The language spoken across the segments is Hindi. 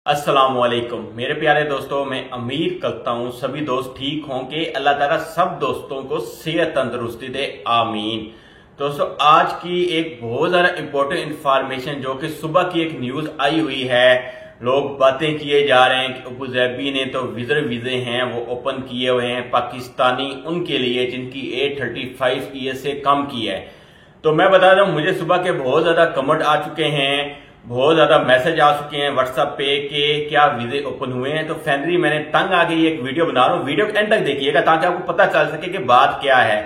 अस्सलामुअलैकुम मेरे प्यारे दोस्तों। मैं उम्मीद करता हूँ सभी दोस्त ठीक होंगे। अल्लाह ताला सब दोस्तों को सेहत तंदुरुस्ती दे, आमीन। दोस्तों, आज की एक बहुत ज्यादा इंपॉर्टेंट इंफॉर्मेशन जो कि सुबह की एक न्यूज आई हुई है। लोग बातें किए जा रहे हैं कि अबूजैबी ने तो वीजे हैं वो ओपन किए हुए हैं पाकिस्तानी उनके लिए जिनकी एज 35 ईयर से कम की है। तो मैं बता रहा हूं, मुझे सुबह के बहुत ज्यादा कमेंट आ चुके हैं, बहुत ज्यादा मैसेज आ चुके हैं व्हाट्सएप पे कि क्या वीजे ओपन हुए हैं। तो फाइनली मैंने तंग आ गई एक वीडियो बना रहा हूं। वीडियो के एंड तक देखिएगा ताकि आपको पता चल सके कि बात क्या है,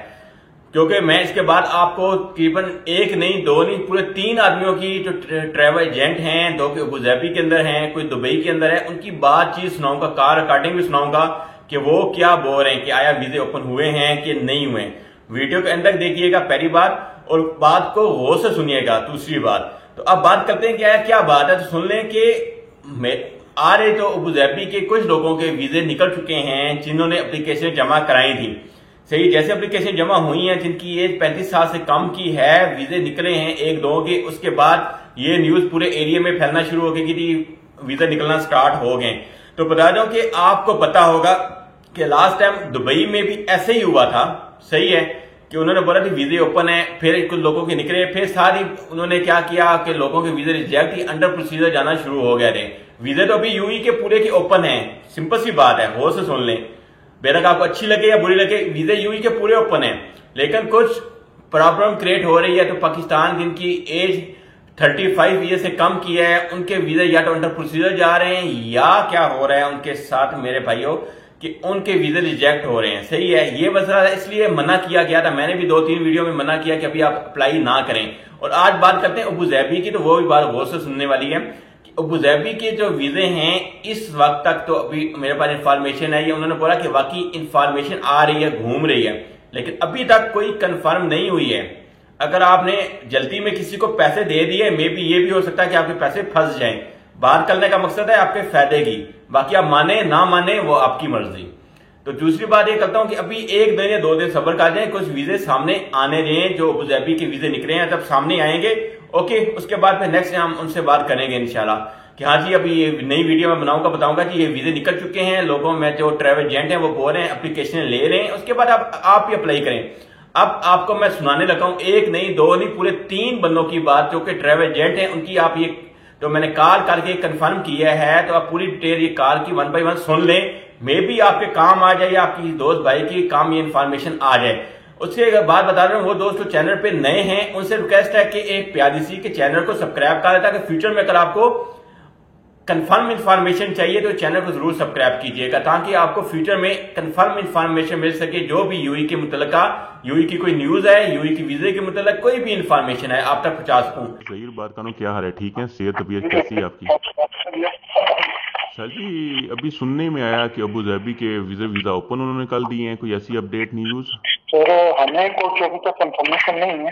क्योंकि मैं इसके बाद आपको तकरीबन एक नहीं दो नहीं पूरे 3 आदमियों की जो ट्रैवल एजेंट हैं, दो के अबूजैबी के अंदर हैं, कोई दुबई के अंदर है, उनकी बातचीत सुनाऊंगा, कार रिकॉर्डिंग भी सुनाऊंगा कि वो क्या बोल रहे हैं कि आया वीजे ओपन हुए हैं कि नहीं हुए। वीडियो के अंत तक देखिएगा पहली बात, और बात को गौर से सुनिएगा दूसरी बात। तो अब बात करते हैं क्या बात है, तो सुन लें कि आ रहे तो अबूजैबी के कुछ लोगों के वीजे निकल चुके हैं जिन्होंने एप्लीकेशन जमा कराई थी। सही, जैसे एप्लीकेशन जमा हुई है जिनकी एज 35 साल से कम की है, वीजे निकले हैं एक दो के, उसके बाद ये न्यूज पूरे एरिया में फैलना शुरू हो गई कि वीजा निकलना स्टार्ट हो गए। तो बता दो कि आपको पता होगा कि लास्ट टाइम दुबई में भी ऐसे ही हुआ था। सही है कि उन्होंने बोला कि वीजे ओपन है, फिर कुछ लोगों के निकले, फिर सारी उन्होंने क्या किया कि लोगों के वीजे रिजेक्ट ही अंडर प्रोसीजर जाना शुरू हो गए थे। वीजे तो अभी यूई के पूरे के ओपन है, सिंपल सी बात है, गौर से सुन लें, बेशक आपको अच्छी लगे या बुरी लगे, वीजे यूई के पूरे ओपन है। लेकिन कुछ प्रॉब्लम क्रिएट हो रही है, तो पाकिस्तान जिनकी एज 35 ईयर से कम की है उनके वीजे या तो अंडर प्रोसीजर जा रहे हैं या क्या हो रहा है उनके साथ मेरे भाइयों कि उनके वीजे रिजेक्ट हो रहे हैं। सही है, ये मसला इसलिए मना किया गया था, मैंने भी 2-3 वीडियो में मना किया कि अभी आप अप्लाई ना करें। और आज बात करते हैं अबूजैबी की, तो वो भी बात गौर से सुनने वाली है कि अबूजैबी के जो वीजे हैं इस वक्त तक तो अभी मेरे पास इंफॉर्मेशन है, ये उन्होंने बोला कि वाकई इंफॉर्मेशन आ रही है, घूम रही है, लेकिन अभी तक कोई कंफर्म नहीं हुई है। अगर आपने जल्दी में किसी को पैसे दे दिए, मे बी ये भी हो सकता है कि आपके पैसे फंस जाएं। बात करने का मकसद है आपके फायदे की, बाकी आप माने ना माने वो आपकी मर्जी। तो दूसरी बात ये करता हूं कि अभी एक दिन या 2 दिन सब्र कर जाए, कुछ वीजे सामने आने दें, जो अबूजैबी के वीजे निकले हैं जब सामने आएंगे ओके, उसके बाद फिर नेक्स्ट हम उनसे बात करेंगे इंशाल्लाह कि हाँ जी अभी ये नई वीडियो में बनाऊंगा, बताऊंगा कि ये वीजे निकल चुके हैं, लोगों में जो ट्रैवल एजेंट हैं वो बोल रहे हैं एप्लीकेशन ले रहे हैं, उसके बाद आप ही अप्लाई करें। अब आपको मैं सुनाने लगा हूं, एक नहीं दो नहीं पूरे 3 बंदों की बात जो कि ट्रैवल एजेंट हैं उनकी। आप ये तो मैंने कॉल करके कंफर्म किया है, तो आप पूरी डिटेल ये कॉल की 1 बाय 1 सुन लें, मे बी आपके काम आ जाए या आपकी दोस्त भाई की काम ये इन्फॉर्मेशन आ जाए। उसके बाद बता रहा हूं, वो दोस्त जो चैनल पे नए हैं उनसे रिक्वेस्ट है कि एक प्यारी सी के चैनल को सब्सक्राइब कर देता है, कि फ्यूचर में अगर आपको कंफर्म इंफॉर्मेशन चाहिए तो चैनल को जरूर सब्सक्राइब कीजिएगा, ताकि आपको फ्यूचर में कंफर्म इंफॉर्मेशन मिल सके। जो भी यूई के मुतलका, यूई की कोई न्यूज है, यूई की वीजे के मुतलक कोई भी इंफॉर्मेशन है आप तक पहुंचा सकूं। सही बात करूं, क्या हाल है? ठीक है, सेहत तबीयत कैसी है आपकी? शाह जी, अभी सुनने में आया कि अबूजैबी के वीजा ओपन उन्होंने कल दिए हैं, कोई ऐसी अपडेट न्यूज? सर हमें कुछ अभी तक कंफर्मेशन नहीं है।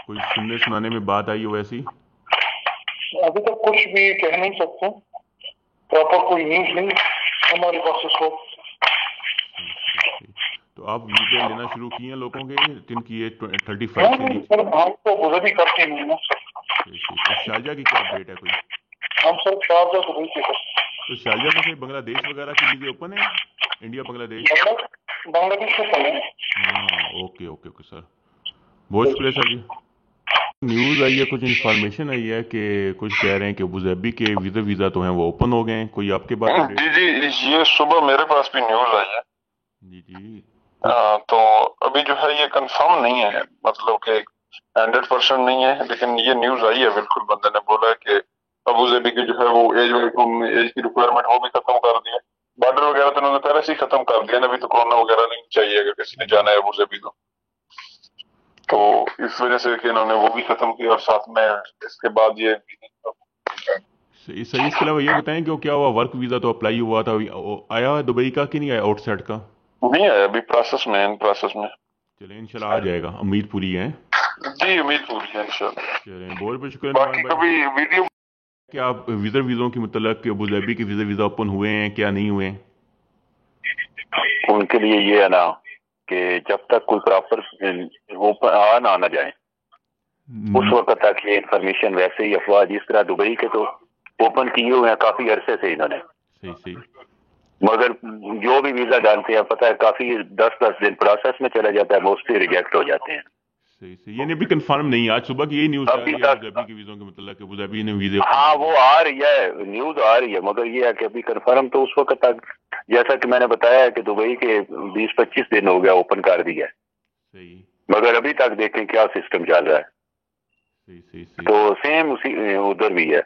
कोई सुनने सुनाने में बात आई हो ऐसी? अभी तक कुछ भी कह नहीं सकते, प्रॉपर कोई न्यूज नहीं हमारे पास इसको। तो आप वीजा लेना शुरू किए हैं लोगों के जिनकी ये 35 के लिए? सर हम तो गुजर ही करते नहीं ना। तो शारजा की क्या अपडेट है कोई? हम सर शारजा तो नहीं थे। तो शारजा में फिर बांग्लादेश वगैरह की वीजे ओपन है? इंडिया बांग्लादेश बांग्लादेश से पहले। हाँ, ओके ओके ओके सर, बहुत शुक्रिया सर जी। न्यूज आई है, कुछ इन्फॉर्मेशन आई है कि कुछ कह रहे हैं कि अबूजैबी के वीजा तो हैं वो ओपन हो गए हैं, कोई आपके पास? जी जी, ये सुबह मेरे पास भी न्यूज आई है। जी जी। तो अभी जो है ये कंफर्म नहीं है, मतलब कि 100% नहीं है, लेकिन ये न्यूज आई है, बिल्कुल बंदे ने बोला है कि अबूजैबी की जो है वो एज की रिक्वायरमेंट वो भी खत्म कर दी है। बॉर्डर वगैरह तो उन्होंने पहले से ही खत्म कर दिया ना, अभी तो कोरोना वगैरह नहीं चाहिए अगर किसी ने जाना है अबूजैबी तो इस वजह से कि इन्होंने वो भी खत्म किया, और साथ में इसके बाद ये सही। इसके अलावा ये बताएं कि क्या हुआ, वर्क वीजा तो अप्लाई हुआ था, आया दुबई का कि नहीं आया, आउटसाइड का? नहीं आया, अभी प्रोसेस में है, इन प्रोसेस में। चले इंशाल्लाह आ जाएगा, उम्मीद पूरी है जी, उम्मीद पूरी है इंशाल्लाह। चलें, बहुत बहुत शुक्रिया। बाकी कभी वीडियो क्या आप वीजा के मतलब अबूजैबी के वीजा ओपन हुए हैं क्या नहीं हुए? उनके लिए ये है ना कि जब तक कोई प्रॉपर वो ना जाए उस वक्त तक ये इन्फॉर्मेशन वैसे ही अफवाह, जिस तरह दुबई के तो ओपन किए हुए हैं काफी अरसे से इन्होंने, सही सही मगर जो भी वीजा डालते हैं पता है काफी 10-10 दिन प्रोसेस में चला जाता है, मोस्टली रिजेक्ट हो जाते हैं। सही सही, यानी अभी कंफर्म नहीं है। आज सुबह की यही न्यूज़ आ रही अभी है तक अबूधाबी के वीज़ों के मतलब कि अबूधाबी ने वीज़े। हाँ वो आ रही है, न्यूज आ रही है, मगर ये है कि अभी कंफर्म तो उस वक्त तक, जैसा कि मैंने बताया कि दुबई के 20-25 दिन हो गया ओपन कर दिया है, सही मगर अभी तक देखें क्या सिस्टम चल रहा है। सही सही सही। तो सेम उसी उधर भी है।